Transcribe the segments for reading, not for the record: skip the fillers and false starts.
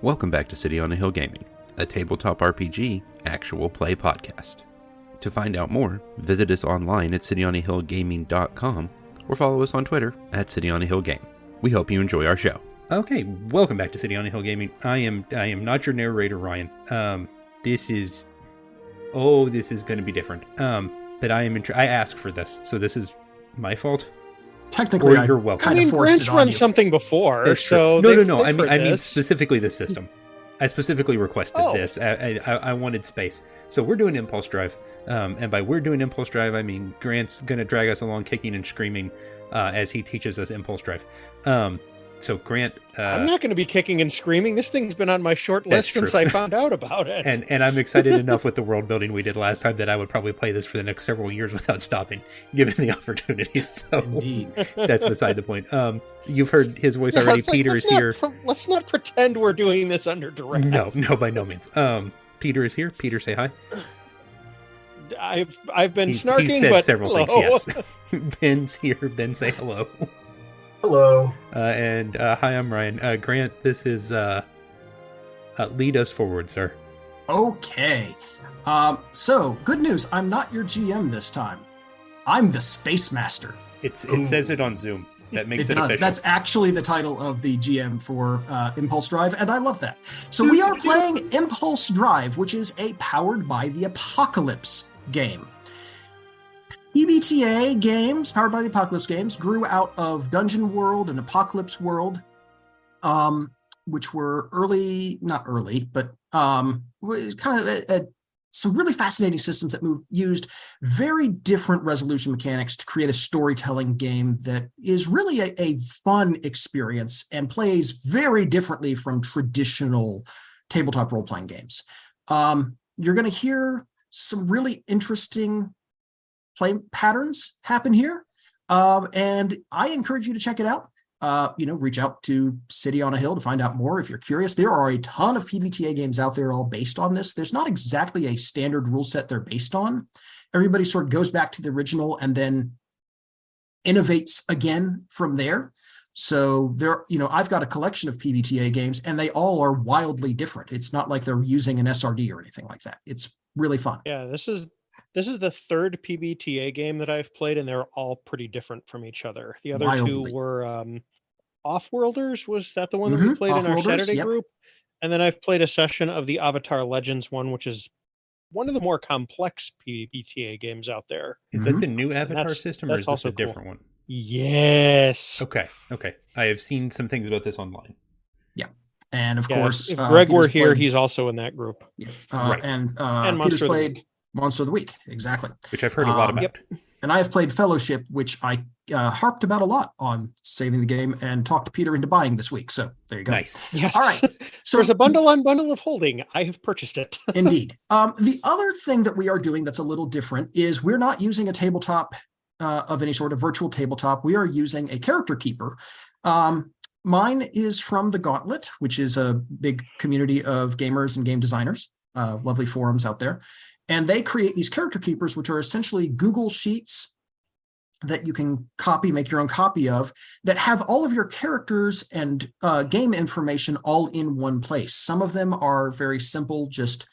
Welcome back to City on a Hill Gaming, a tabletop RPG actual play podcast. To find out more, visit us online at cityonahillgaming.com or follow us on Twitter at cityonahillgame. We hope you enjoy our show. Okay, welcome back to City on a Hill Gaming. I am not your narrator, Ryan. This is going to be different. But I asked for this, so this is my fault. Technically, you're welcome. Grant's run something before, so no. I mean specifically the system. I specifically requested this. I wanted space, so we're doing Impulse Drive. And by we're doing Impulse Drive, I mean Grant's gonna drag us along, kicking and screaming, as he teaches us Impulse Drive. So Grant, I'm not going to be kicking and screaming. This thing's been on my short list since I found out about it. And I'm excited enough with the world building we did last time that I would probably play this for the next several years without stopping, given the opportunity. So Indeed. That's beside the point. You've heard his voice already. Peter is here. Let's not pretend we're doing this under duress. No, by no means. Peter is here. Peter, say hi. I've been snarking, he said but several hello. things. Yes. Ben's here. Ben, say hello. Hello. And hi, I'm Ryan. Grant, this is lead us forward, sir. Okay. So, good news. I'm not your GM this time. I'm the Space Master. It says it on Zoom. That makes it does. official. That's actually the title of the GM for Impulse Drive, and I love that. So we are playing Impulse Drive, which is a Powered by the Apocalypse game. PBTA games, Powered by the Apocalypse games, grew out of Dungeon World and Apocalypse World, which were not early, but kind of some really fascinating systems that used very different resolution mechanics to create a storytelling game that is really a fun experience and plays very differently from traditional tabletop role-playing games. You're going to hear some really interesting play patterns happen here, and I encourage you to check it out. Reach out to City on a Hill to find out more if you're curious. There are a ton of PBTA games out there all based on this. There's not exactly a standard rule set they're based on. Everybody sort of goes back to the original and then innovates again from there. So I've got a collection of PBTA games and they all are wildly different. It's not like they're using an SRD or anything like that. It's really fun. Yeah, this is the third PBTA game that I've played, and they're all pretty different from each other. The other two were Offworlders. Was that the one that we played in our Saturday group? And then I've played a session of the Avatar Legends one, which is one of the more complex PBTA games out there. Is that the new Avatar system, or is this a different one? Yes. Okay. I have seen some things about this online. Yeah. And of course, if Greg were Peter's here, played, he's also in that group. Yeah. Right. And Monster Peter's of the played Week. Monster of the Week. Exactly. Which I've heard a lot about. Yep. And I have played Fellowship, which I harped about a lot on saving the game and talked Peter into buying this week. So there you go. Nice. Yes. All right. So there's a bundle on bundle of holding. I have purchased it. Indeed. The other thing that we are doing that's a little different is we're not using a tabletop of any sort of virtual tabletop. We are using a character keeper. Mine is from the Gauntlet, which is a big community of gamers and game designers, lovely forums out there. And they create these character keepers, which are essentially Google Sheets that you can make your own copy of, that have all of your characters and game information all in one place. Some of them are very simple, just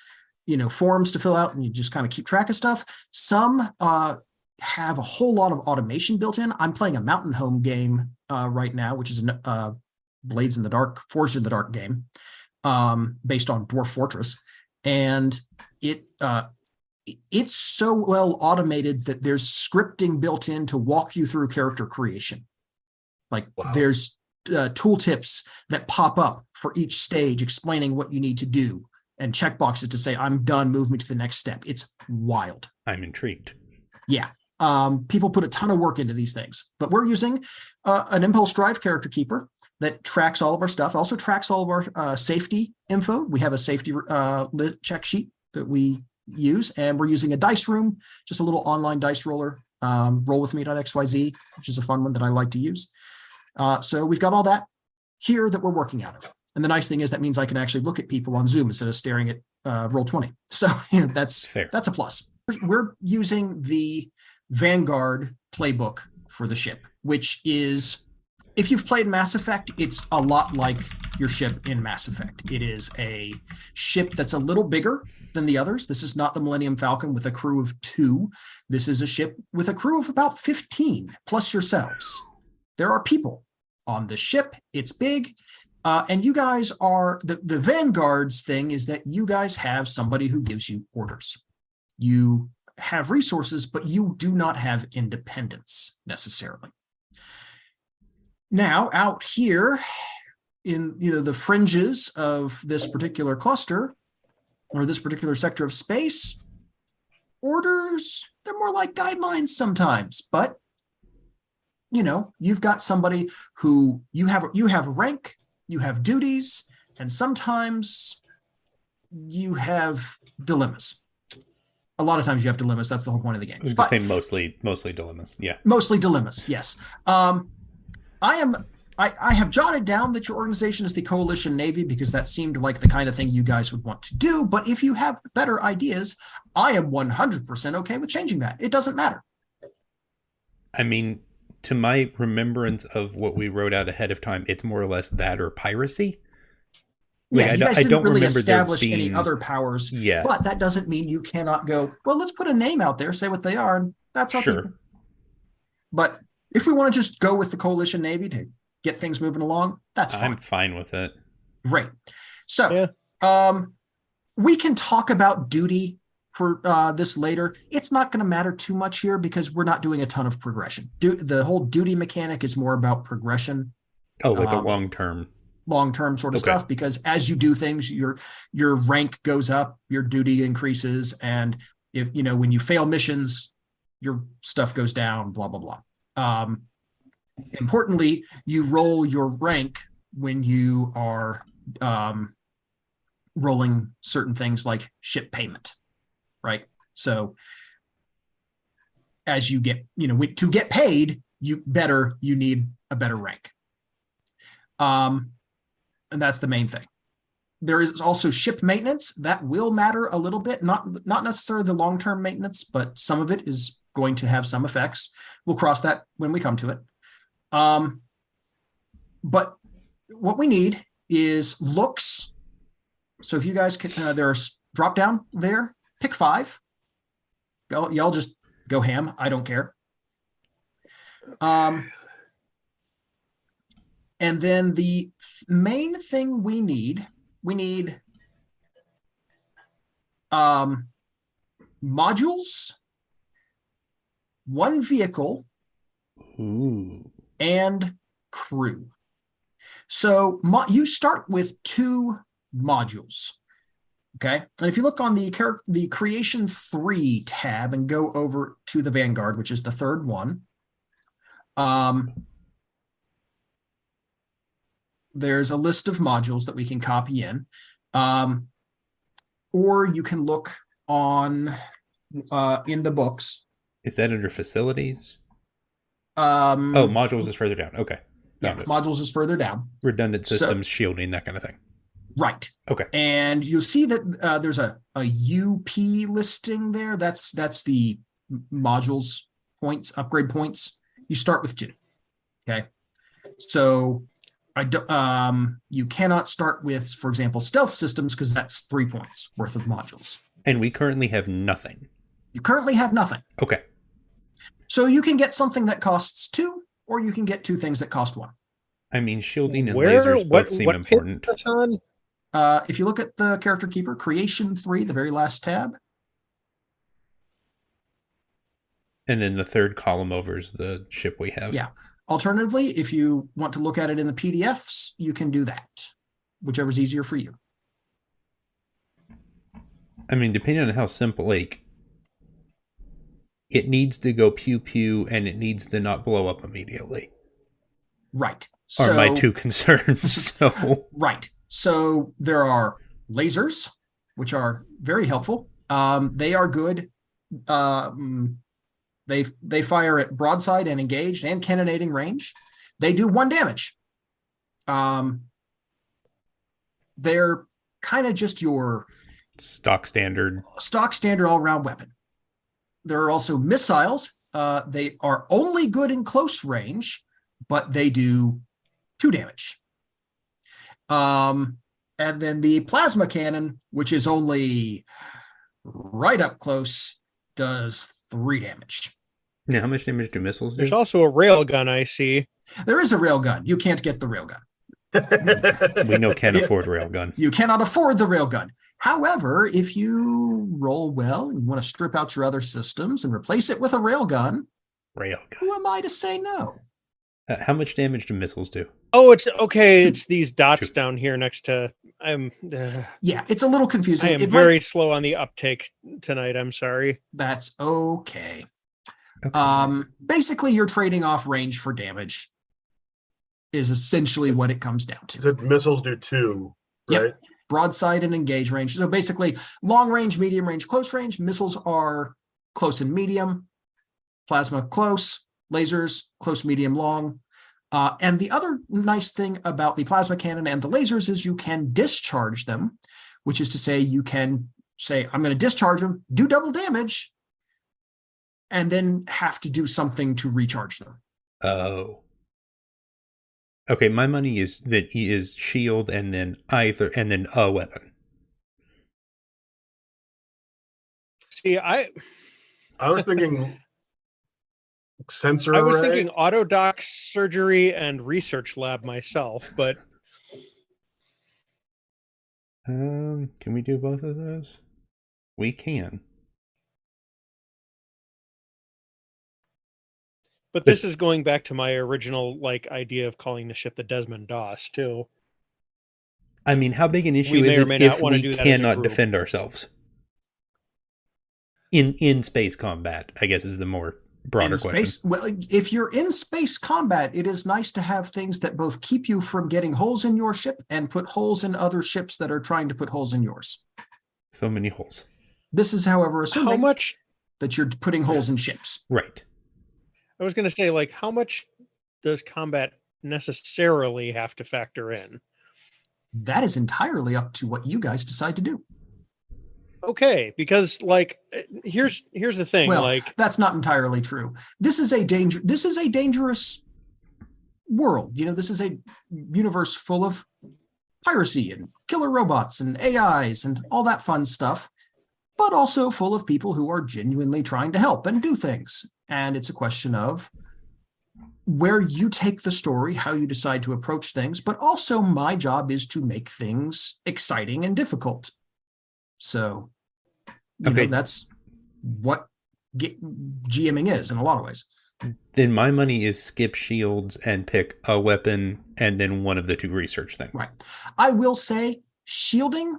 forms to fill out, and you just kind of keep track of stuff. Some have a whole lot of automation built in. I'm playing a Mountain Home game right now, which is a Forged in the Dark game based on Dwarf Fortress, and it's so well automated that there's scripting built in to walk you through character creation. There's tooltips that pop up for each stage explaining what you need to do, and checkboxes to say, I'm done, move me to the next step. It's wild. I'm intrigued. Yeah. People put a ton of work into these things, but we're using an Impulse Drive character keeper that tracks all of our stuff, also tracks all of our safety info. We have a safety check sheet that we use, and we're using a dice room, just a little online dice roller, rollwithme.xyz, which is a fun one that I like to use. So we've got all that here that we're working out of. And the nice thing is that means I can actually look at people on Zoom instead of staring at Roll20. So that's fair. That's a plus. We're using the Vanguard playbook for the ship, which is If you've played Mass Effect, it's a lot like your ship in Mass Effect. It is a ship that's a little bigger than the others. This is not the Millennium Falcon with a crew of 2. This is a ship with a crew of about 15, plus yourselves. There are people on the ship. It's big. And you guys are, the Vanguard's thing is that you guys have somebody who gives you orders. You have resources, but you do not have independence necessarily. Now, out here in the fringes of this particular cluster or this particular sector of space, orders, they're more like guidelines sometimes, but you've got somebody who you have rank, you have duties, and sometimes you have dilemmas. A lot of times you have dilemmas. That's the whole point of the game. I was going to say mostly dilemmas. Yeah. Mostly dilemmas, yes. I have jotted down that your organization is the Coalition Navy because that seemed like the kind of thing you guys would want to do. But if you have better ideas, I am 100% okay with changing that. It doesn't matter. I mean, to my remembrance of what we wrote out ahead of time, it's more or less that or piracy. Yeah, you guys didn't really establish any other powers. Yeah. But that doesn't mean you cannot go, well, let's put a name out there, say what they are, and that's okay. Sure. But if we want to just go with the Coalition Navy to get things moving along, that's fine. I'm fine with it. Great. So we can talk about duty for this later. It's not going to matter too much here because we're not doing a ton of progression. The whole duty mechanic is more about progression. Oh, like a long-term sort of stuff, because as you do things, your rank goes up, your duty increases, and if when you fail missions, your stuff goes down, blah blah blah. Importantly, you roll your rank when you are rolling certain things like ship payment, right? So as you get, to get paid, you need a better rank. And that's the main thing. There is also ship maintenance that will matter a little bit, not necessarily the long-term maintenance, but some of it is going to have some effects. We'll cross that when we come to it. But what we need is looks. So if you guys can, there's drop down there, pick 5. Y'all just go ham. I don't care. And then the main thing we need modules, 1 vehicle, and crew. So you start with 2 modules. Okay. And if you look on the Creation 3 tab and go over to the Vanguard, which is the 3rd one, there's a list of modules that we can copy in, or you can look on in the books. Is that under facilities? Modules is further down. Okay. Yeah, modules is further down. Redundant systems, shielding, that kind of thing. Right. Okay. And you'll see that there's a UP listing there. That's the modules points, upgrade points. You start with 2. Okay. So you cannot start with, for example, stealth systems, because that's 3 points worth of modules. And we currently have nothing. You currently have nothing. Okay. So you can get something that costs 2, or you can get 2 things that cost 1. I mean, shielding and lasers both seem important. If you look at the Character Keeper, Creation 3, the very last tab. And then the 3rd column over is the ship we have. Yeah. Alternatively, if you want to look at it in the PDFs, you can do that, whichever's easier for you. I mean, depending on how simple, it needs to go pew-pew, and it needs to not blow up immediately. Right. Are my 2 concerns. So right. So there are lasers, which are very helpful. They are good. They fire at broadside and engaged and cannonading range. They do 1 damage. They're kind of just your stock standard all-around weapon. There are also missiles. They are only good in close range, but they do 2 damage. And then the plasma cannon, which is only right up close, does 3 damage. Now, how much damage do missiles do? There's also a railgun, I see. There is a railgun. You can't get the railgun. We can't afford railgun. You cannot afford the railgun. However, if you roll well and you want to strip out your other systems and replace it with a railgun, who am I to say no? How much damage do missiles do? Oh, it's okay. 2. It's these dots down here next to. Yeah, it's a little confusing. I am very slow on the uptake tonight. I'm sorry. That's okay. Basically, you're trading off range for damage. Is essentially what it comes down to. The missiles do 2, right? Yep. Broadside and engage range. So basically, long range, medium range, close range. Missiles are close and medium. Plasma close. Lasers close, medium, long. And the other nice thing about the plasma cannon and the lasers is you can discharge them, which is to say you can say, I'm going to discharge them, do double damage, and then have to do something to recharge them. Oh. Okay, my money is that he is shield and then a weapon. See, I was thinking sensor array. I was thinking autodoc surgery and research lab myself, but can we do both of those? We can. But this is going back to my original idea of calling the ship the Desmond DOS too. I mean, how big an issue is it if we cannot defend ourselves? In space combat, I guess is the more broader question. Well, if you're in space combat, it is nice to have things that both keep you from getting holes in your ship and put holes in other ships that are trying to put holes in yours. So many holes. This is, however, assuming that you're putting holes in ships. Right. I was going to say, how much does combat necessarily have to factor in? That is entirely up to what you guys decide to do. Okay, because here's the thing. Well, that's not entirely true. This is a dangerous world. This is a universe full of piracy and killer robots and AIs and all that fun stuff, but also full of people who are genuinely trying to help and do things. And it's a question of where you take the story, how you decide to approach things, but also my job is to make things exciting and difficult. So, that's what GMing is in a lot of ways. Then my money is skip shields and pick a weapon and then one of the 2 research things. Right. I will say shielding,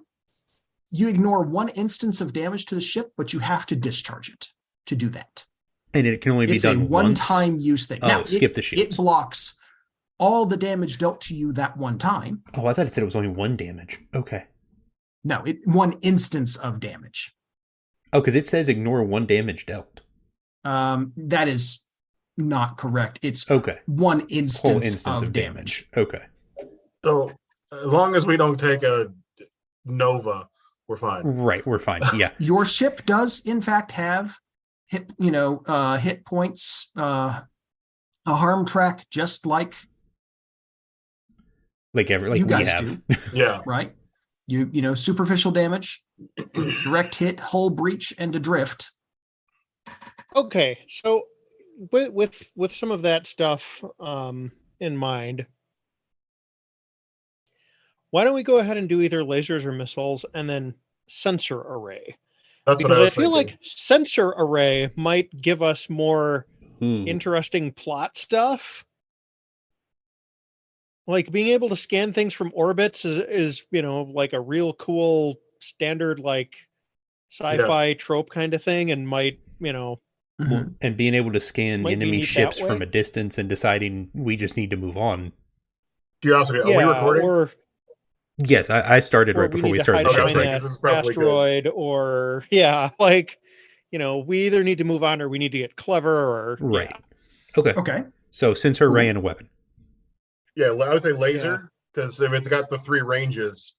you ignore 1 instance of damage to the ship, but you have to discharge it to do that. And it can only be done once? It's a one-time use thing. Oh, now, skip the shield. It blocks all the damage dealt to you that one time. Oh, I thought it said it was only 1 damage. Okay. No, 1 instance of damage. Oh, because it says ignore 1 damage dealt. That is not correct. It's 1 instance of damage. Okay. So as long as we don't take a Nova, we're fine. Right, we're fine. Yeah. Your ship does, in fact, have hit points, a harm track, just like you guys do. Yeah. Right. Superficial damage, direct hit, hull breach, and adrift. Okay, so with some of that stuff in mind, why don't we go ahead and do either lasers or missiles and then sensor array? Because I feel like sensor array might give us more interesting plot stuff. Being able to scan things from orbits is a real cool standard sci-fi trope kind of thing, and might and being able to scan enemy ships from a distance and deciding we just need to move on. Curiosity, are we recording? Yes, I started right before we started the show. That asteroid, good. Or we either need to move on or we need to get clever, or right. Yeah. Okay. So sensor array and a weapon. Yeah, I would say laser, because if it's got the 3 ranges,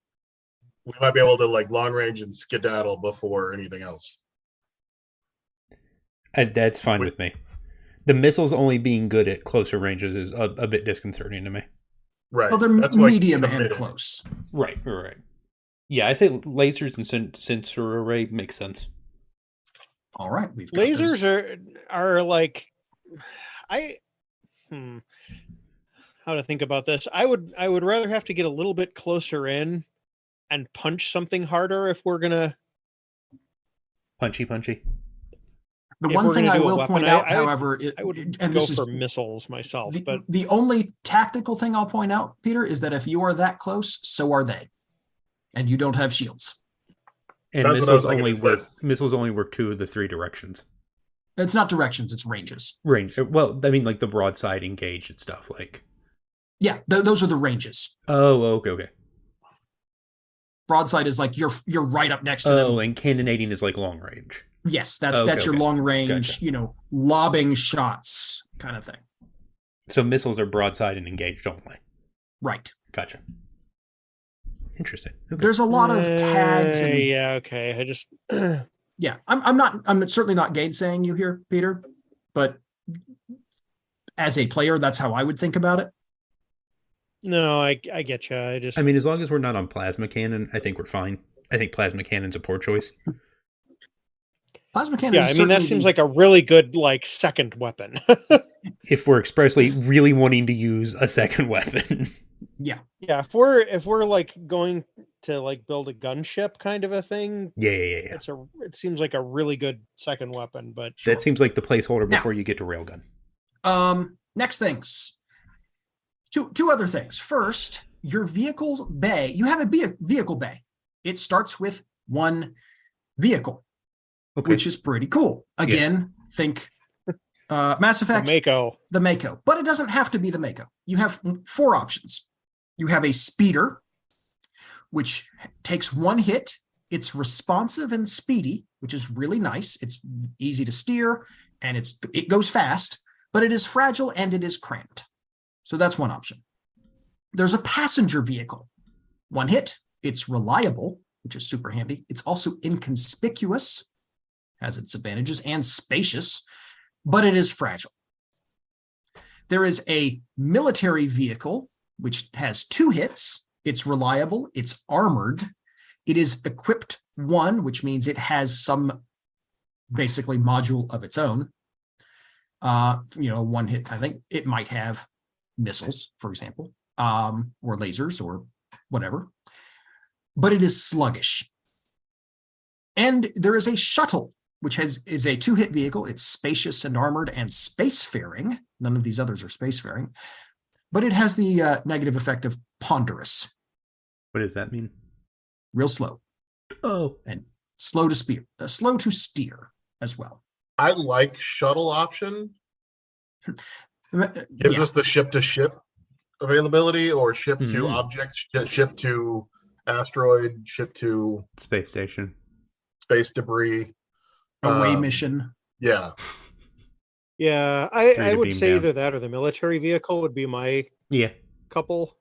we might be able to long range and skedaddle before anything else. That's fine with me. The missiles only being good at closer ranges is a bit disconcerting to me. Right. Well, they're medium and close. Right. Yeah, I say lasers and sensor array makes sense. All right, we've got lasers are like how to think about this. I would rather have to get a little bit closer in and punch something harder if we're gonna punchy. The one thing I will point out, however, I would go for missiles myself. But the only tactical thing I'll point out, Peter, is that if you are that close, so are they, and you don't have shields. And missiles only work 2 of the 3 directions. It's not directions; it's ranges. Range. Well, I mean, like the broadside engaged and stuff. Like, yeah, those are the ranges. Oh, okay. Broadside is like you're right up next to them. Oh, and cannonading is like long range. Yes, that's your long range, gotcha. Lobbing shots kind of thing. So missiles are broadside and engaged only. Right. Gotcha. Interesting. Okay. There's a lot of tags. Yeah. Okay. I just. Yeah, I'm certainly not gainsaying you here, Peter, but as a player, that's how I would think about it. No, I get you. I mean, as long as we're not on plasma cannon, I think we're fine. I think plasma cannon's a poor choice. Plasma cannon. Yeah, I mean that seems like a really good second weapon. If we're expressly really wanting to use a second weapon. Yeah. Yeah, if we're going to build a gunship kind of a thing. Yeah. It seems like a really good second weapon, but that seems like the placeholder before you get to railgun. Next things. Two other things. First, your vehicle bay. You have a vehicle bay. It starts with 1 vehicle, which is pretty cool. Again, think Mass Effect, the Mako. But it doesn't have to be the Mako. You have 4 options. You have a speeder, which takes 1 hit. It's responsive and speedy, which is really nice. It's easy to steer, and it goes fast, but it is fragile and it is cramped. So that's one option. There's a passenger vehicle. 1 hit. It's reliable, which is super handy. It's also inconspicuous, has its advantages, and spacious, but it is fragile. There is a military vehicle, which has 2 hits. It's reliable. It's armored. It is equipped 1, which means it has some basically module of its own. 1 hit. I think it might have missiles, for example, or lasers or whatever. But it is sluggish. And there is a shuttle, which is a 2-hit vehicle. It's spacious and armored and spacefaring. None of these others are spacefaring. But it has the negative effect of ponderous. What does that mean? Real slow. Oh. And slow to steer as well. I like shuttle option. Gives us the ship-to-ship availability, or ship-to-object, ship-to asteroid, ship-to... space station. Space debris. Away mission. Yeah. Yeah, I would say either that or the military vehicle would be my couple.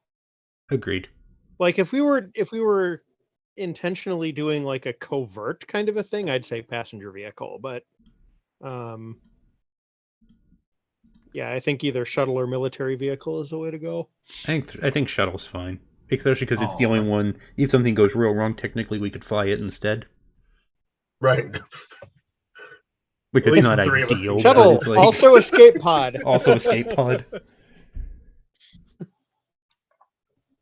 Agreed. If we were intentionally doing a covert kind of a thing, I'd say passenger vehicle, but I think either shuttle or military vehicle is the way to go. I think shuttle's fine, especially because it's the only one. If something goes real wrong, technically we could fly it instead. Right. Because it's not ideal. Shuttle, it's also escape pod. Also escape pod.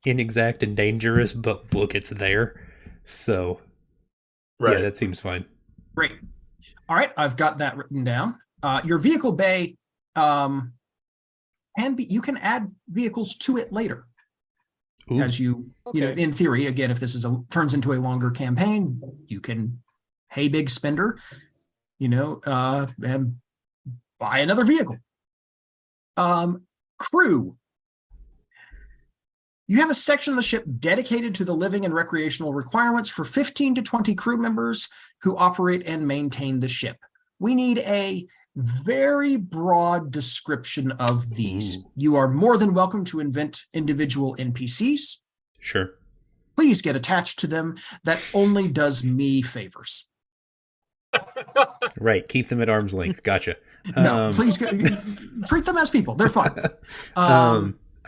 Inexact and dangerous, but look, it's there. So, yeah, that seems fine. Great. All right, I've got that written down. Your vehicle bay you can add vehicles to it later. Ooh. As in theory, again, if this turns into a longer campaign, you can, hey, big spender, and buy another vehicle. Crew. You have a section of the ship dedicated to the living and recreational requirements for 15 to 20 crew members who operate and maintain the ship. We need a very broad description of these. Ooh. You are more than welcome to invent individual NPCs. Sure. Please get attached to them. That only does me favors. Right. Keep them at arm's length. Gotcha. No, please treat them as people. They're fine.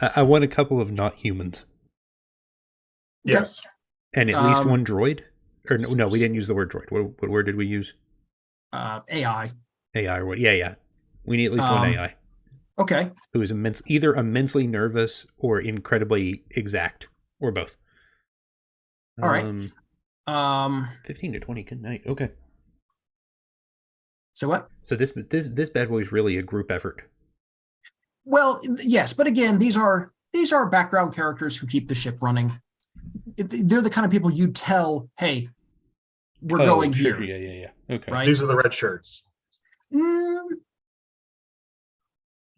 I want a couple of not humans. Yes. And at least one droid? Or no, we didn't use the word droid. What word did we use? AI. AI or what? Yeah. We need at least one AI. Okay. Who is either immensely nervous or incredibly exact, or both. All right. 15 to 20. Good night. Okay. So what? So this bad boy is really a group effort. Well, yes, but again, these are background characters who keep the ship running. They're the kind of people you tell, hey, we're going here. Yeah. Okay. Right? These are the red shirts.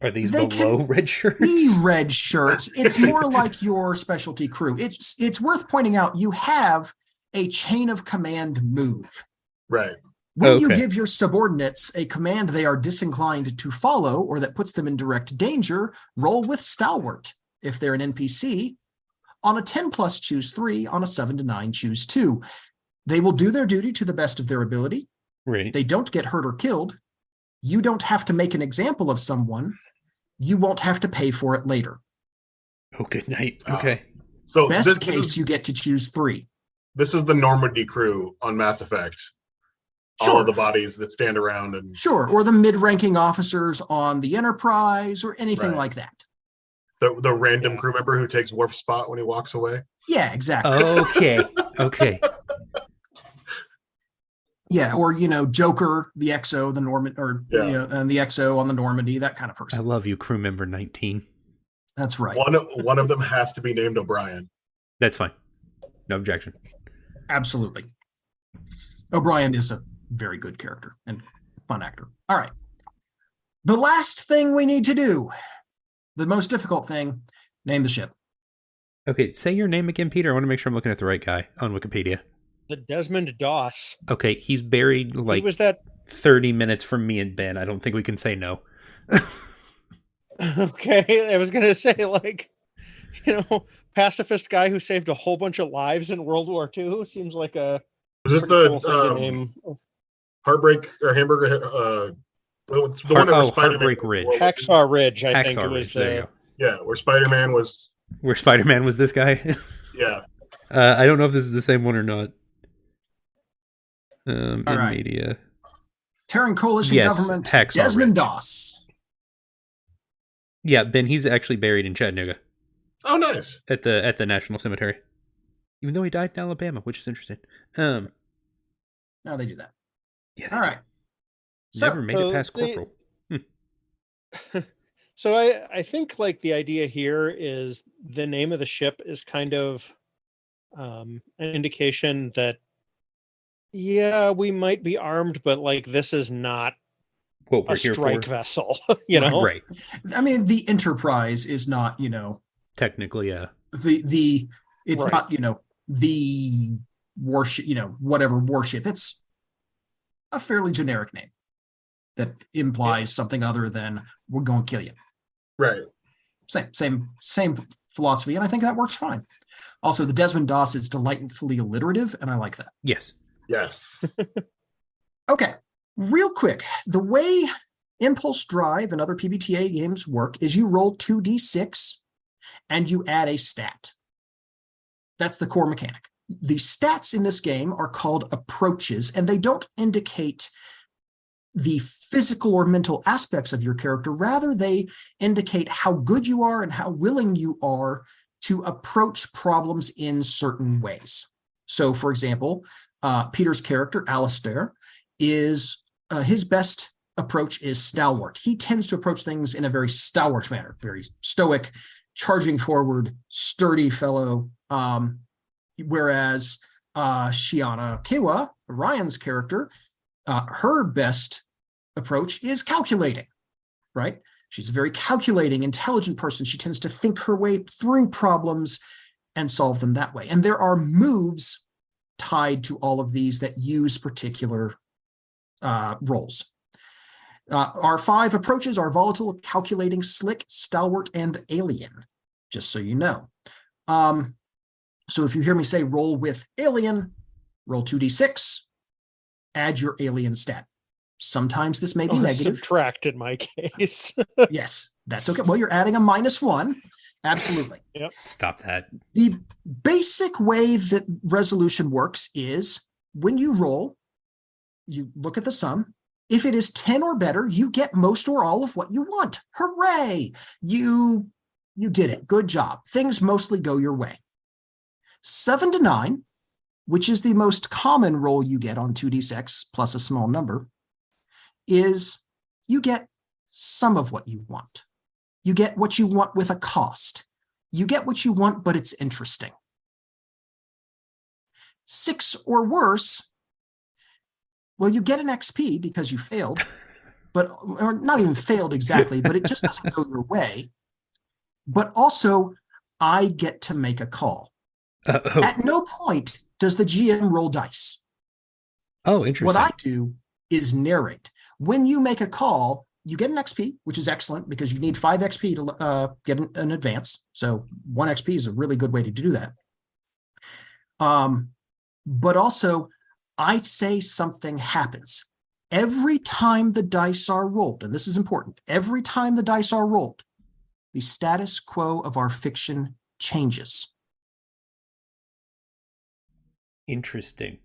Are these below red shirts? Be red shirts. It's more like your specialty crew. It's worth pointing out you have a chain of command move. Right. When you give your subordinates a command they are disinclined to follow or that puts them in direct danger, roll with Stalwart. If they're an NPC, on a 10+, choose 3. On a 7 to 9, choose 2. They will do their duty to the best of their ability. Right. They don't get hurt or killed. You don't have to make an example of someone. You won't have to pay for it later. Oh, good night. Okay. So best case, you get to choose 3. This is the Normandy crew on Mass Effect. Sure. All of the bodies that stand around and or the mid-ranking officers on the Enterprise or anything like that. The random crew member who takes Worf's spot when he walks away. Yeah, exactly. Okay. Yeah, or Joker, the XO, the Norman, or and the XO on the Normandy, that kind of person. I love you, crew member 19. That's right. One of them has to be named O'Brien. That's fine. No objection. Absolutely. O'Brien is a very good character and fun actor. All right. The last thing we need to do, the most difficult thing, name the ship. Okay, say your name again, Peter. I want to make sure I'm looking at the right guy on Wikipedia. The Desmond Doss. Okay, he's buried like 30 minutes from me and Ben. I don't think we can say no. Okay, I was going to say, pacifist guy who saved a whole bunch of lives in World War II. Seems like a... Is this the name? Heartbreak or Hamburger? The one that was Heartbreak Ridge. Hacksaw Ridge, I think it was where Spider-Man was. Where Spider-Man was this guy? Yeah. I don't know if this is the same one or not. All right. Media. Terran Coalition government. Hacksaw Desmond Ridge. Doss. Yeah, Ben. He's actually buried in Chattanooga. Oh, nice. At the National Cemetery. Even though he died in Alabama, which is interesting. No, they do that. Yeah. All right. Never made it past corporal. So I think the idea here is the name of the ship is kind of an indication that we might be armed, but this is not what we're a here strike for. Vessel. Right. I mean, the Enterprise is not technically it's not the warship, whatever warship. It's a fairly generic name that implies something other than we're going to kill you. Right. Same philosophy, and I think that works fine. Also, the Desmond Doss is delightfully alliterative, and I like that. Yes. Okay, real quick, the way Impulse Drive and other PBTA games work is you roll 2d6 and you add a stat. That's the core mechanic. The stats in this game are called approaches, and they don't indicate the physical or mental aspects of your character. Rather, they indicate how good you are and how willing you are to approach problems in certain ways. So, for example, Peter's character, Alistair, is his best approach is stalwart. He tends to approach things in a very stalwart manner, very stoic, charging forward, sturdy fellow. Whereas Shiana Kewa, Ryan's character, her best approach is calculating, right? She's a very calculating, intelligent person. She tends to think her way through problems and solve them that way. And there are moves tied to all of these that use particular roles. Our 5 approaches are volatile, calculating, slick, stalwart, and alien, just so you know. So if you hear me say roll with alien, roll 2d6, add your alien stat. Sometimes this may be negative. Subtract in my case. Yes, that's okay. Well, you're adding a -1. Absolutely. Yep. Stop that. The basic way that resolution works is when you roll, you look at the sum. If it is 10 or better, you get most or all of what you want. Hooray! You did it. Good job. Things mostly go your way. 7 to 9, which is the most common roll you get on 2d6 plus a small number, is you get some of what you want. You get what you want with a cost. You get what you want, but it's interesting. 6 or worse, well, you get an XP because you failed, or not even failed exactly, but it just doesn't go your way. But also, I get to make a call. At no point does the GM roll dice. Oh, interesting. What I do is narrate. When you make a call, you get an XP, which is excellent because you need 5 XP to get an advance. So 1 XP is a really good way to do that. But also, I say something happens. Every time the dice are rolled, and this is important, every time the dice are rolled, the status quo of our fiction changes. Interesting.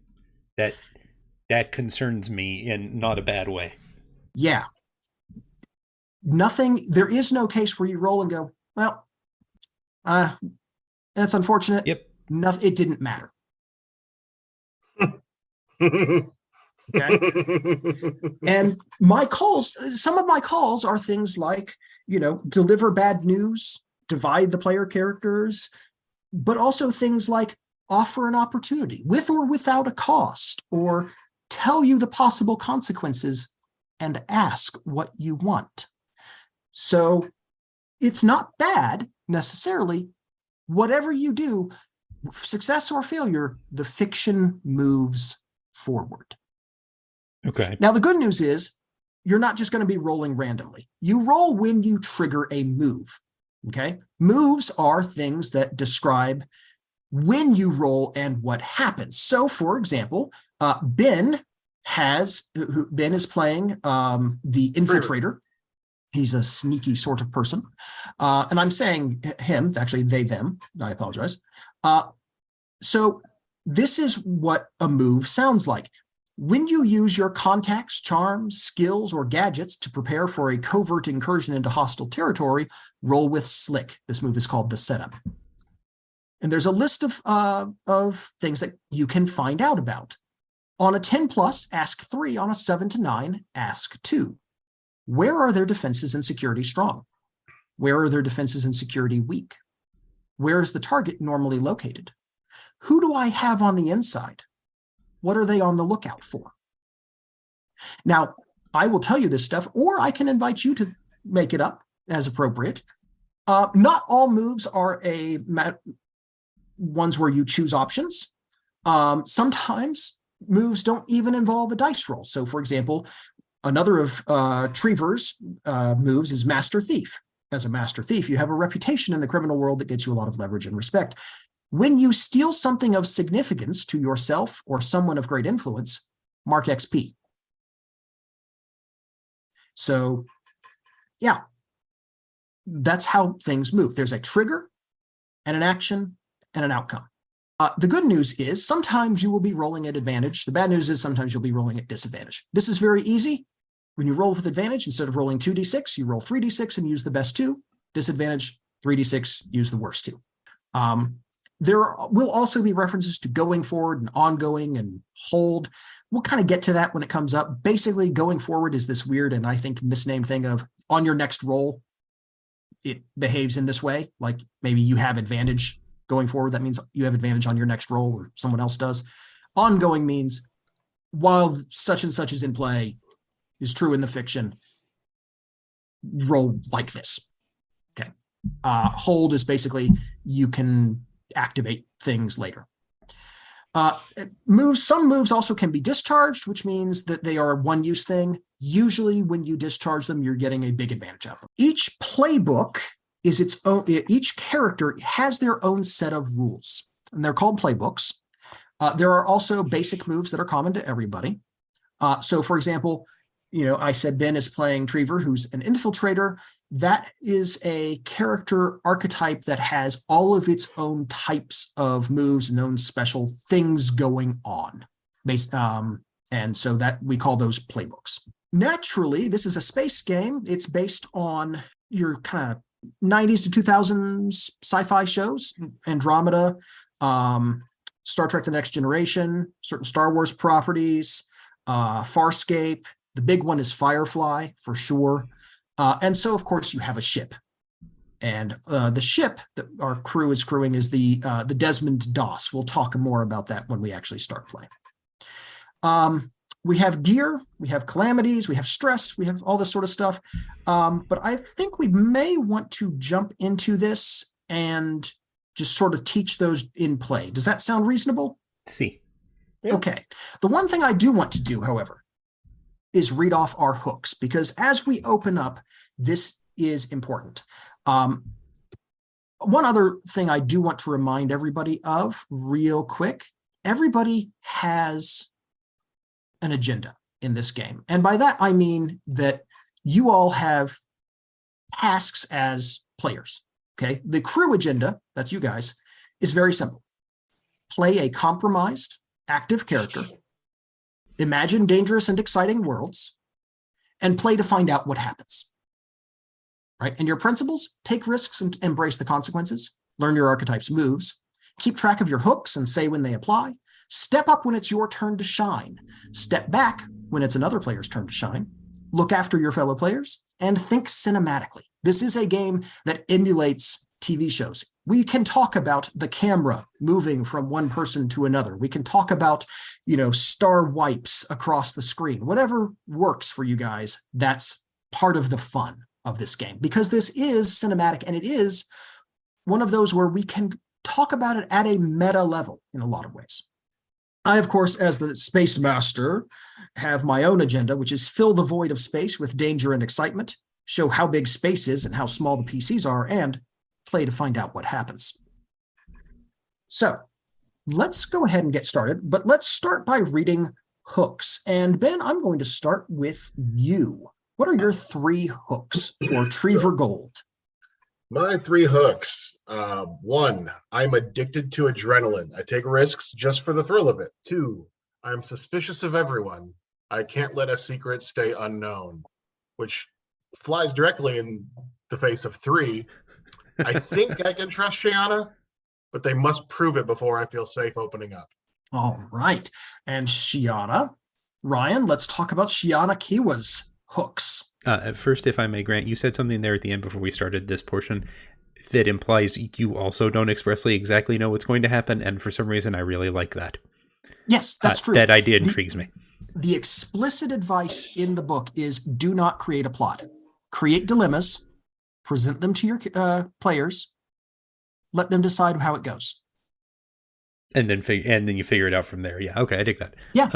That concerns me in not a bad way. Yeah. There is no case where you roll and go, well, that's unfortunate. Yep. It didn't matter. Okay. And some of my calls are things like, deliver bad news, divide the player characters, but also things like offer an opportunity with or without a cost, or tell you the possible consequences and ask what you want. So it's not bad necessarily. Whatever you do, success or failure, the fiction moves forward. Okay. Now, the good news is you're not just going to be rolling randomly. You roll when you trigger a move. Okay. Moves are things that describe when you roll and what happens. So, for example, Ben is playing the infiltrator. He's a sneaky sort of person. And I'm saying him, it's actually they, them. I apologize. So this is what a move sounds like. When you use your contacts, charms, skills, or gadgets to prepare for a covert incursion into hostile territory, roll with Slick. This move is called the setup. And there's a list of things that you can find out about. On a 10 plus, ask 3. On a 7 to 9, ask 2. Where are their defenses and security strong? Where are their defenses and security weak? Where is the target normally located? Who do I have on the inside? What are they on the lookout for? Now, I will tell you this stuff, or I can invite you to make it up as appropriate. Not all moves are ones where you choose options. Sometimes moves don't even involve a dice roll. So, for example, another of Trevor's moves is Master Thief. As a Master Thief, you have a reputation in the criminal world that gets you a lot of leverage and respect. When you steal something of significance to yourself or someone of great influence, mark XP. So, yeah, that's how things move. There's a trigger and an action and an outcome. The good news is sometimes you will be rolling at advantage. The bad news is sometimes you'll be rolling at disadvantage. This is very easy. When you roll with advantage, instead of rolling 2d6, you roll 3d6 and use the best 2. Disadvantage, 3d6, use the worst 2. There will also be references to going forward and ongoing and hold. We'll kind of get to that when it comes up. Basically, going forward is this weird and I think misnamed thing of on your next roll, it behaves in this way. Like maybe you have advantage going forward. That means you have advantage on your next roll or someone else does. Ongoing means while such and such is in play, is true in the fiction, roll like this. Okay. Hold is basically you can activate things later. Some moves also can be discharged, which means that they are a one-use thing. Usually when you discharge them, you're getting a big advantage out of them. Each playbook is its own, each character has their own set of rules, and they're called playbooks. There are also basic moves that are common to everybody. So for example, I said Ben is playing Trevor, who's an infiltrator. That is a character archetype that has all of its own types of moves and own special things going on. And so that we call those playbooks. Naturally, this is a space game. It's based on your kind of 90s to 2000s sci-fi shows, Andromeda, Star Trek The Next Generation, certain Star Wars properties, Farscape. The big one is Firefly, for sure. And so, of course, you have a ship. And the ship that our crew is crewing is the Desmond DOS. We'll talk more about that when we actually start playing. We have gear, we have calamities, we have stress, we have all this sort of stuff. But I think we may want to jump into this and just sort of teach those in play. Does that sound reasonable? See. Yeah. Okay. The one thing I do want to do, however, is read off our hooks, because as we open up, this is important. One other thing I do want to remind everybody of real quick, everybody has an agenda in this game. And by that, I mean that you all have tasks as players, okay? The crew agenda, that's you guys, is very simple. Play a compromised, active character, imagine dangerous and exciting worlds, and play to find out what happens. Right? And your principles: take risks and embrace the consequences, learn your archetype's moves, keep track of your hooks and say when they apply, step up when it's your turn to shine, step back when it's another player's turn to shine, look after your fellow players, and think cinematically. This is a game that emulates TV shows. We can talk about the camera moving from one person to another. We can talk about, star wipes across the screen. Whatever works for you guys, that's part of the fun of this game, because this is cinematic, and it is one of those where we can talk about it at a meta level in a lot of ways. I, of course, as the Space Master, have my own agenda, which is fill the void of space with danger and excitement, show how big space is and how small the PCs are, and play to find out what happens. So let's go ahead and get started, but let's start by reading hooks. And Ben, I'm going to start with you. What are your 3 hooks for Trevor Gold? My 3 hooks. 1, I'm addicted to adrenaline. I take risks just for the thrill of it. 2, I'm suspicious of everyone. I can't let a secret stay unknown, which flies directly in the face of 3. I think I can trust Shiana, but they must prove it before I feel safe opening up. All right. And Shiana, Ryan, let's talk about Shiana Kiwa's hooks. First, if I may, Grant, you said something there at the end before we started this portion that implies you also don't expressly exactly know what's going to happen, and for some reason I really like that. Yes, that's true. That idea intrigues me. The explicit advice in the book is do not create a plot. Create dilemmas, present them to your players, let them decide how it goes. And then you figure it out from there. Yeah, okay, I dig that. Yeah.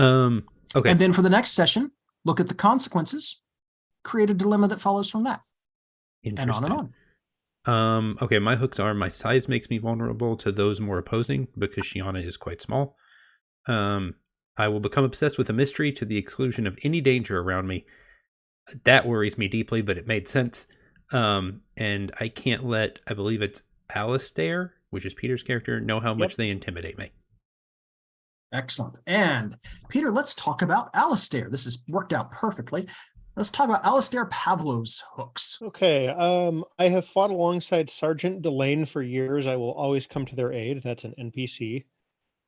Okay. And then for the next session, look at the consequences, create a dilemma that follows from that. And on and on. Okay, my hooks are: my size makes me vulnerable to those more opposing because Shiana is quite small. I will become obsessed with a mystery to the exclusion of any danger around me. That worries me deeply, but it made sense. And I can't let, I believe it's Alistair, which is Peter's character, know how much they intimidate me. Excellent. And Peter, let's talk about Alistair. This has worked out perfectly. Let's talk about Alistair Pavlov's hooks. Okay. I have fought alongside Sergeant Delane for years. I will always come to their aid. That's an NPC.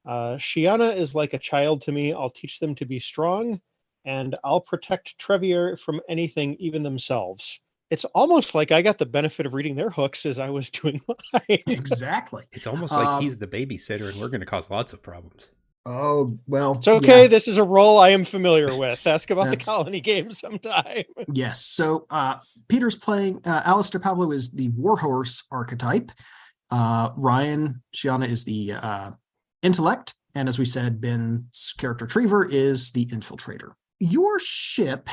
Shiana is like a child to me. I'll teach them to be strong, and I'll protect Trevier from anything, even themselves. It's almost like I got the benefit of reading their hooks as I was doing mine. Exactly. It's almost like he's the babysitter and we're going to cause lots of problems. Oh, well. It's okay. Yeah. This is a role I am familiar with. Ask about the Colony game sometime. Yes. So Peter's playing, Alistair Pavlov is the Warhorse archetype. Ryan, Shiana is the intellect. And as we said, Ben's character Trevor is the infiltrator. Your ship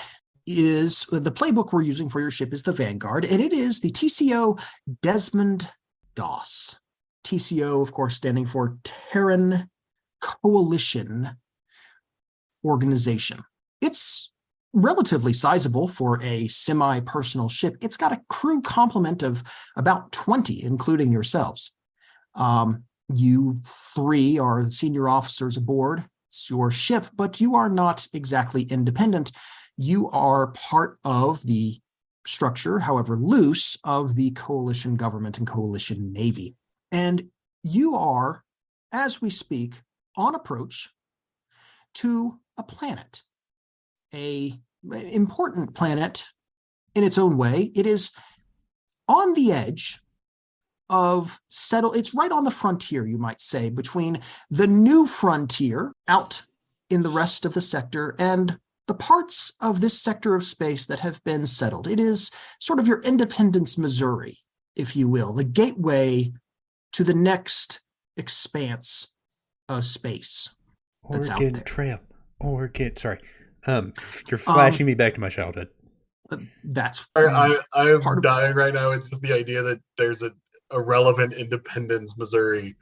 is, the playbook we're using for your ship is the Vanguard, and it is the TCO Desmond DOS. TCO, of course, standing for Terran Coalition Organization. It's relatively sizable for a semi-personal ship. It's got a crew complement of about 20, including yourselves. You three are the senior officers aboard. It's your ship, but you are not exactly independent. You are part of the structure, however loose, of the coalition government and coalition navy. And you are, as we speak, on approach to a planet, an important planet in its own way. It is on the edge of it's right on the frontier, you might say, between the new frontier out in the rest of the sector and the parts of this sector of space that have been settled. It is sort of your Independence, Missouri, if you will, the gateway to the next expanse of space that's out there. Trail. Sorry. You're flashing me back to my childhood. That's I'm dying right now with the idea that there's a relevant Independence, Missouri.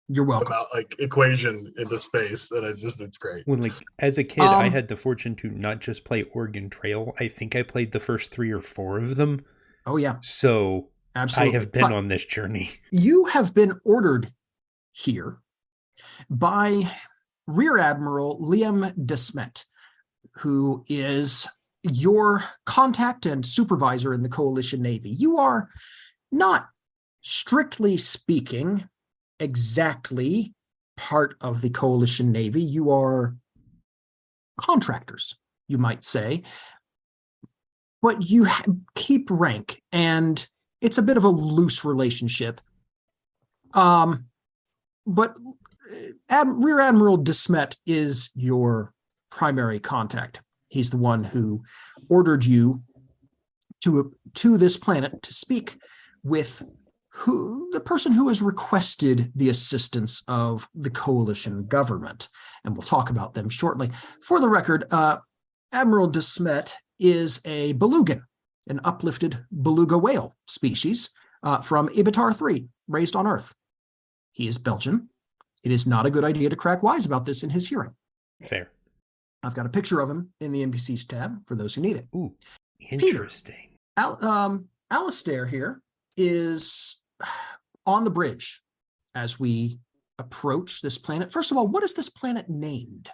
You're welcome. About equation into space, and it's great. When as a kid, I had the fortune to not just play Oregon Trail. I think I played the first 3 or 4 of them. Oh yeah. So absolutely. I have been on this journey. You have been ordered here by Rear Admiral Liam Desmond, who is your contact and supervisor in the Coalition Navy. You are not, strictly speaking, exactly part of the Coalition Navy. You are contractors, you might say, but you keep rank, and it's a bit of a loose relationship. But Rear Admiral Desmet is your primary contact. He's the one who ordered you to this planet to speak with the person who has requested the assistance of the coalition government. And we'll talk about them shortly. For the record, Admiral Desmet is a belugan, an uplifted beluga whale species from Ibitar 3, raised on Earth. He is Belgian. It is not a good idea to crack wise about this in his hearing. Fair. I've got a picture of him in the NPCs tab for those who need it. Ooh, interesting. Alistair here is on the bridge as we approach this planet. First of all, what is this planet named?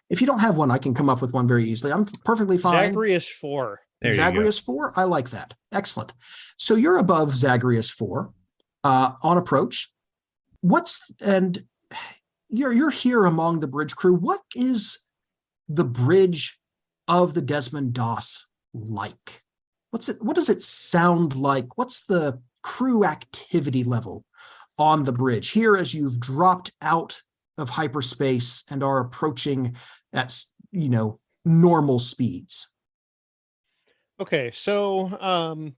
If you don't have one, I can come up with one very easily. I'm perfectly fine. Zagreus 4. Zagreus 4? I like that. Excellent. So you're above Zagreus 4 on approach. You're here among the bridge crew. What is the bridge of the Desmond DOS like? What does it sound like? What's the crew activity level on the bridge here as you've dropped out of hyperspace and are approaching at normal speeds? Okay, so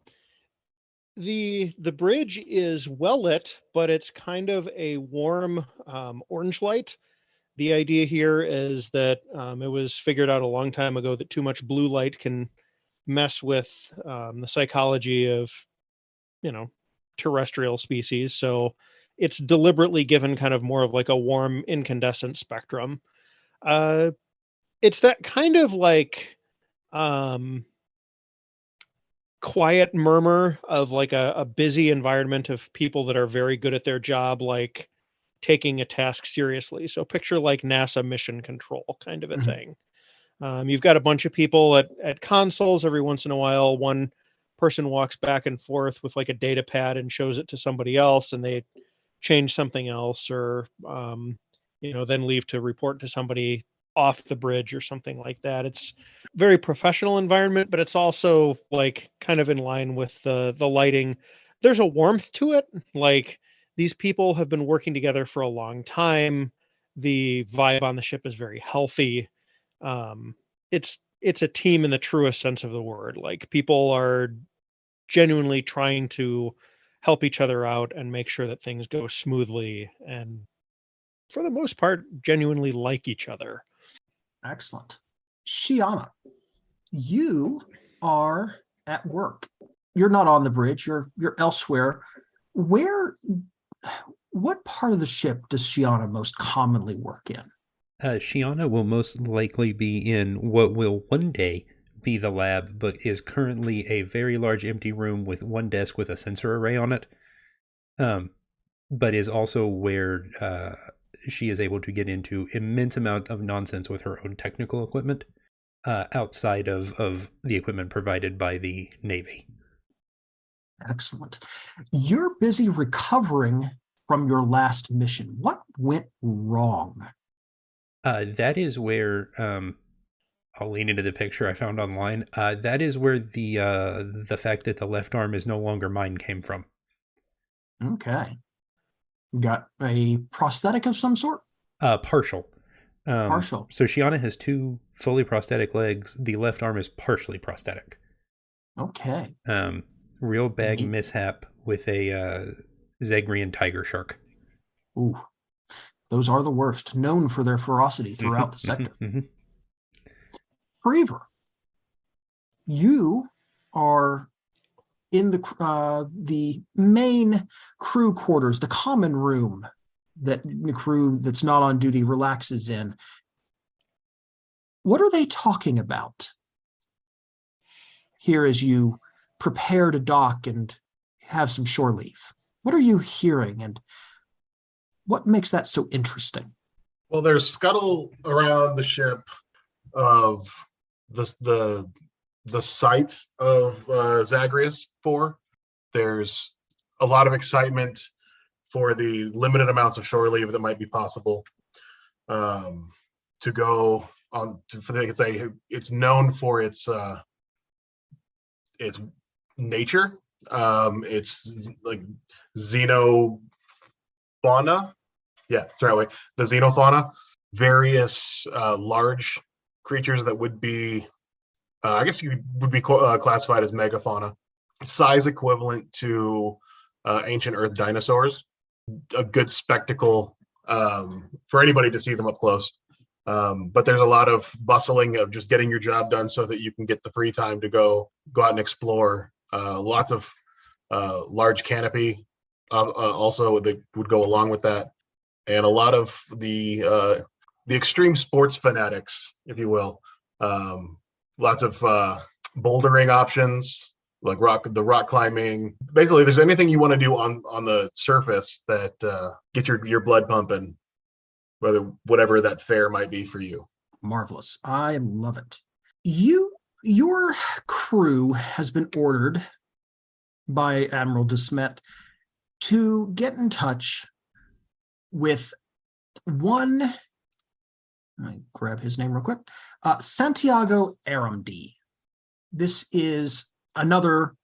the bridge is well lit, but it's kind of a warm orange light. The idea here is that it was figured out a long time ago that too much blue light can mess with the psychology of terrestrial species. So it's deliberately given kind of more of like a warm incandescent spectrum. It's that kind of quiet murmur of like a busy environment of people that are very good at their job, like taking a task seriously. So picture like NASA mission control kind of a thing. You've got a bunch of people at consoles. Every once in a while, one person walks back and forth with like a data pad and shows it to somebody else, and they change something else, or then leave to report to somebody off the bridge or something like that. It's very professional environment, but it's also like kind of in line with the lighting. There's a warmth to it. Like these people have been working together for a long time. The vibe on the ship is very healthy. It's a team in the truest sense of the word. Like people are genuinely trying to help each other out and make sure that things go smoothly, and for the most part, genuinely like each other. Excellent. Shiana, you are at work. You're not on the bridge. You're elsewhere. What part of the ship does Shiana most commonly work in? Shiana will most likely be in what will one day be the lab, but is currently a very large empty room with one desk with a sensor array on it. But is also where she is able to get into immense amount of nonsense with her own technical equipment outside of the equipment provided by the Navy. Excellent. You're busy recovering from your last mission. What went wrong? That is where I'll lean into the picture I found online. That is where the fact that the left arm is no longer mine came from. Okay. You got a prosthetic of some sort? Partial. Partial. So Shiana has 2 fully prosthetic legs. The left arm is partially prosthetic. Okay. Real bad mishap with a Zagrean tiger shark. Ooh. Those are the worst, known for their ferocity throughout the sector. Creever, you are in the main crew quarters, the common room that the crew that's not on duty relaxes in. What are they talking about here as you prepare to dock and have some shore leave? What are you hearing, and what makes that so interesting? Well, there's scuttle around the ship of the sites of Zagreus 4. There's a lot of excitement for the limited amounts of shore leave that might be possible to go on. It's known for its nature. It's like xenofauna. Yeah, it's the right way. The xenofauna, various large creatures that would be, I guess you would be classified as megafauna, size equivalent to ancient Earth dinosaurs. A good spectacle for anybody to see them up close. But there's a lot of bustling of just getting your job done so that you can get the free time to go out and explore. Lots of large canopy also that would go along with that, and a lot of the extreme sports fanatics, if you will. Lots of bouldering options, like the rock climbing. Basically, if there's anything you want to do on the surface that get your blood pumping, whatever that fare might be for you. Marvelous. I love it. Your crew has been ordered by Admiral Desmond to get in touch with one, let me grab his name real quick, Santiago Aramdi. This is another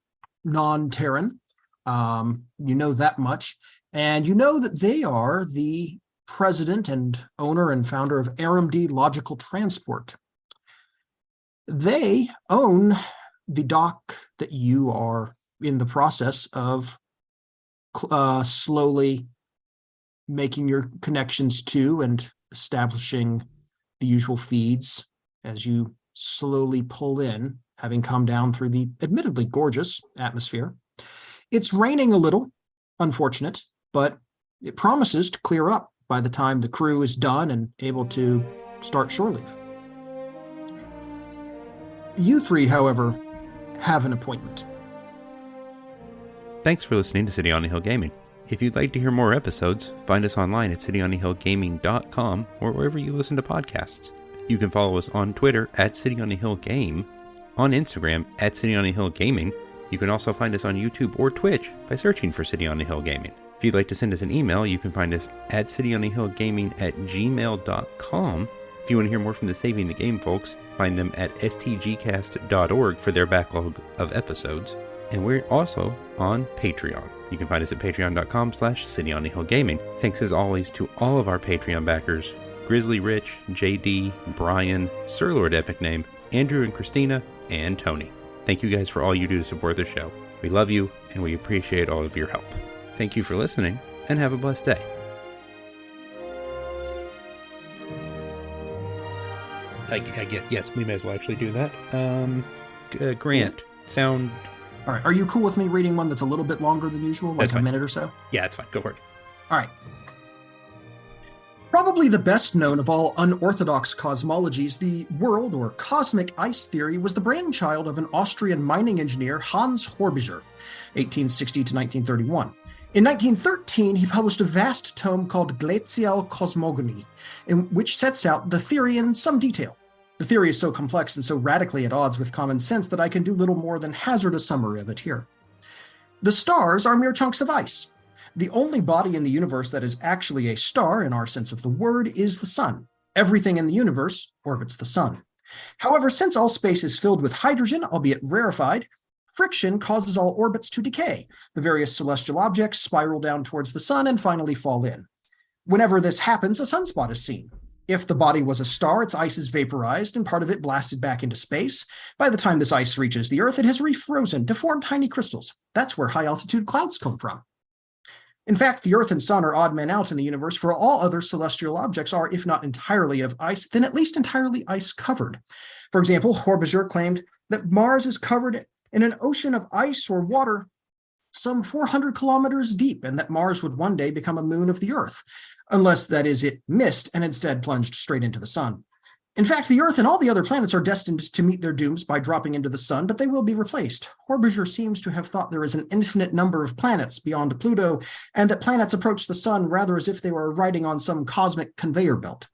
non-Terran. You know that much. And you know that they are the president and owner and founder of Aramdi Logical Transport. They own the dock that you are in the process of slowly making your connections to and establishing the usual feeds as you slowly pull in, having come down through the admittedly gorgeous atmosphere. It's raining a little, unfortunate, but it promises to clear up by the time the crew is done and able to start shore leave. You three, however, have an appointment. Thanks for listening to City on the Hill Gaming. If you'd like to hear more episodes, find us online at cityonthehillgaming.com or wherever you listen to podcasts. You can follow us on Twitter at cityonthehillgame, on Instagram at cityonthehillgaming. You can also find us on YouTube or Twitch by searching for City on the Hill Gaming. If you'd like to send us an email, you can find us at cityonthehillgaming@gmail.com. If you want to hear more from the Saving the Game folks, find them at stgcast.org for their backlog of episodes. And we're also on Patreon. You can find us at patreon.com/cityonthehillgaming. Thanks as always to all of our Patreon backers: Grizzly Rich, JD, Bryan, Sir Lord Epic Name, Andrew and Christina, and Tony. Thank you guys for all you do to support the show. We love you, and we appreciate all of your help. Thank you for listening, and have a blessed day. I get, yes, we may as well actually do that. Grant, found... All right, are you cool with me reading one that's a little bit longer than usual, like a minute or so? Yeah, it's fine. Go for it. All right. Probably Probably the best known of all unorthodox cosmologies, the world or cosmic ice theory was the brainchild of an Austrian mining engineer, Hans Horbiger, 1860 to 1931. In 1913, he published a vast tome called Glacial Cosmogony, in which sets out the theory in some detail. The theory is so complex and so radically at odds with common sense that I can do little more than hazard a summary of it here. The stars are mere chunks of ice. The only body in the universe that is actually a star, in our sense of the word, is the sun. Everything in the universe orbits the sun. However, since all space is filled with hydrogen, albeit rarefied, friction causes all orbits to decay. The various celestial objects spiral down towards the sun and finally fall in. Whenever this happens, a sunspot is seen. If the body was a star, its ice is vaporized and part of it blasted back into space. By the time this ice reaches the Earth, it has refrozen to form tiny crystals. That's where high-altitude clouds come from. In fact, the Earth and Sun are odd men out in the universe, for all other celestial objects are, if not entirely of ice, then at least entirely ice-covered. For example, Horbiger claimed that Mars is covered in an ocean of ice or water some 400 kilometers deep, and that Mars would one day become a moon of the Earth, unless, that is, it missed and instead plunged straight into the sun. In fact, the Earth and all the other planets are destined to meet their dooms by dropping into the sun, but they will be replaced. Horbiger seems to have thought there is an infinite number of planets beyond Pluto, and that planets approach the sun rather as if they were riding on some cosmic conveyor belt.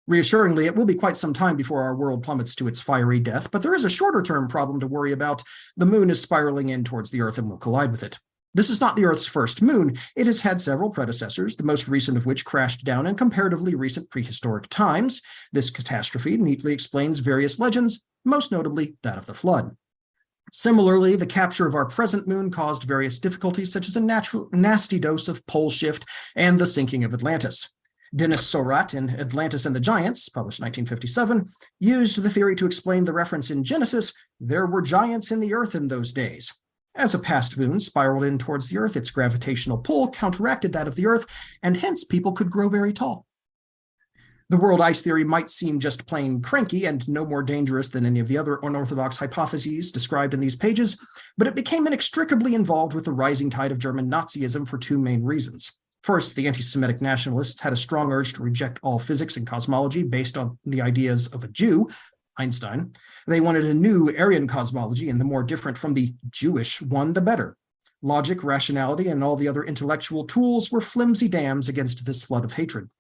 Reassuringly, it will be quite some time before our world plummets to its fiery death, but there is a shorter-term problem to worry about. The moon is spiraling in towards the Earth and will collide with it. This is not the Earth's first moon. It has had several predecessors, the most recent of which crashed down in comparatively recent prehistoric times. This catastrophe neatly explains various legends, most notably that of the flood. Similarly, the capture of our present moon caused various difficulties, such as a nasty dose of pole shift and the sinking of Atlantis. Dennis Surratt in Atlantis and the Giants, published 1957, used the theory to explain the reference in Genesis, "There were giants in the earth in those days." As a past moon spiraled in towards the Earth, its gravitational pull counteracted that of the Earth, and hence people could grow very tall. The world ice theory might seem just plain cranky and no more dangerous than any of the other unorthodox hypotheses described in these pages, but it became inextricably involved with the rising tide of German Nazism for two main reasons. First, the anti-Semitic nationalists had a strong urge to reject all physics and cosmology based on the ideas of a Jew, Einstein. They wanted a new Aryan cosmology, and the more different from the Jewish one, the better. Logic, rationality, and all the other intellectual tools were flimsy dams against this flood of hatred.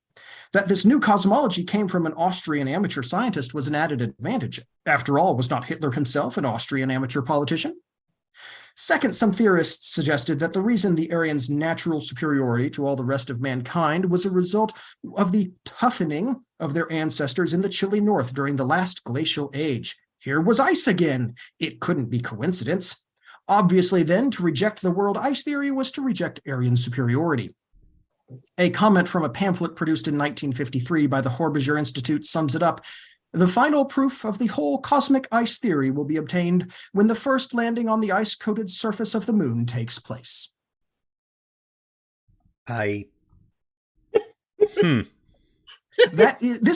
That this new cosmology came from an Austrian amateur scientist was an added advantage. After all, was not Hitler himself an Austrian amateur politician? Second, some theorists suggested that the reason the Aryans' natural superiority to all the rest of mankind was a result of the toughening of their ancestors in the chilly north during the last glacial age. Here was ice again. It couldn't be coincidence. Obviously, then, to reject the world ice theory was to reject Aryan superiority. A comment from a pamphlet produced in 1953 by the Horbiger Institute sums it up. The final proof of the whole cosmic ice theory will be obtained when the first landing on the ice-coated surface of the moon takes place. This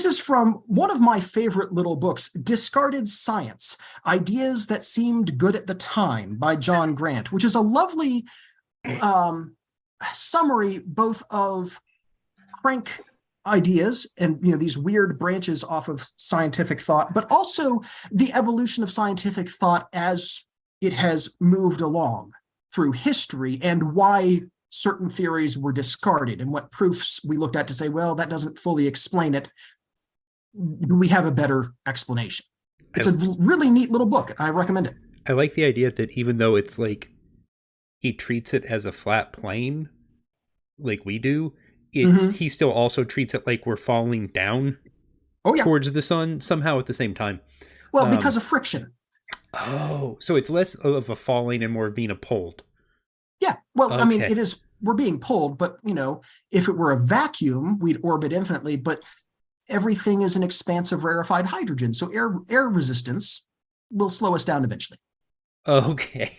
is from one of my favorite little books, Discarded Science, Ideas That Seemed Good at the Time by John Grant, which is a lovely summary both of crank ideas and these weird branches off of scientific thought, but also the evolution of scientific thought as it has moved along through history and why certain theories were discarded and what proofs we looked at to say, well, that doesn't fully explain it. We have a better explanation. It's a really neat little book. I recommend it. I like the idea that even though it's like he treats it as a flat plane like we do, he still also treats it like we're falling down towards the sun somehow at the same time. Well, because of friction. Oh, so it's less of a falling and more of being a pulled. Yeah, well, okay. I mean, we're being pulled, but, if it were a vacuum, we'd orbit infinitely, but everything is an expansive rarefied hydrogen, so air resistance will slow us down eventually. Okay.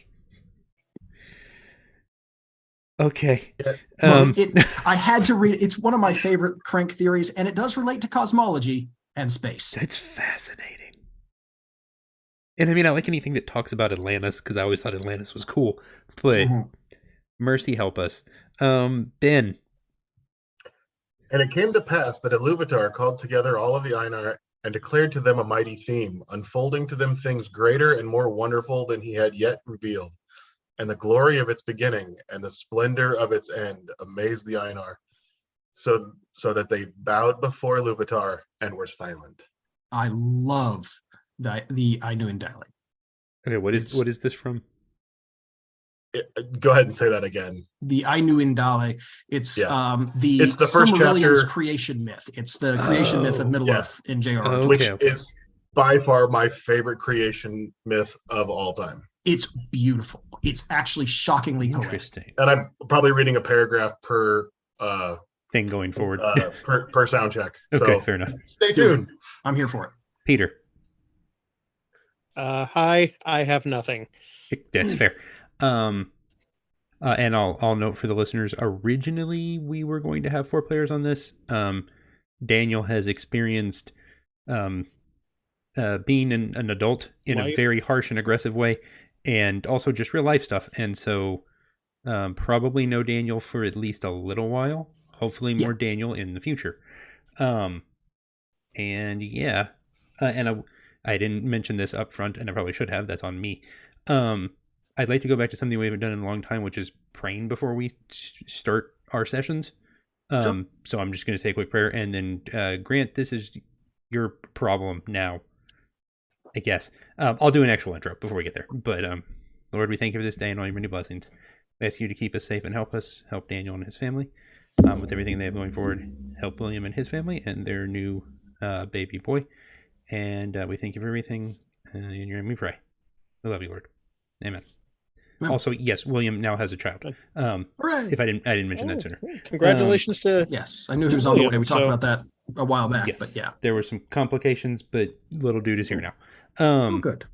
Okay. I had to read it. It's one of my favorite crank theories, and it does relate to cosmology and space. That's fascinating. And I mean, I like anything that talks about Atlantis, because I always thought Atlantis was cool. But mercy help us. Ben. And it came to pass that Iluvatar called together all of the Einar and declared to them a mighty theme, unfolding to them things greater and more wonderful than he had yet revealed. And the glory of its beginning and the splendor of its end amazed the Einar, so that they bowed before Iluvatar and were silent. I love the Ainuan dialect. Okay, what is this from? Go ahead and say that again. The Ainuan Dale. It's Yes. it's the first chapter creation myth. It's the creation myth of Middle-earth in J.R.R. Which is by far my favorite creation myth of all time. It's beautiful. It's actually shockingly interesting. Poetic. And I'm probably reading a paragraph per thing going forward. per sound check. Okay, so fair enough. Stay tuned. I'm here for it. Peter. Hi, I have nothing. That's fair. And I'll note for the listeners, originally we were going to have 4 players on this. Daniel has experienced being an adult in a very harsh and aggressive way, and also just real life stuff. And so probably no Daniel for at least a little while. Hopefully more Daniel in the future. And I didn't mention this up front, and I probably should have. That's on me. I'd like to go back to something we haven't done in a long time, which is praying before we start our sessions. Sure. So I'm just going to say a quick prayer, and then Grant, this is your problem now, I guess. I'll do an actual intro before we get there. But Lord, we thank you for this day and all your many blessings. We ask you to keep us safe and help Daniel and his family with everything they have going forward. Help William and his family and their new baby boy. And we thank you for everything. In your name we pray. We love you, Lord. Amen. Also, yes, William now has a child. If I didn't mention that sooner. Congratulations to yes, I knew he was on the way. We talked about that a while back. Yes, but yeah, there were some complications, but little dude is here now. Good.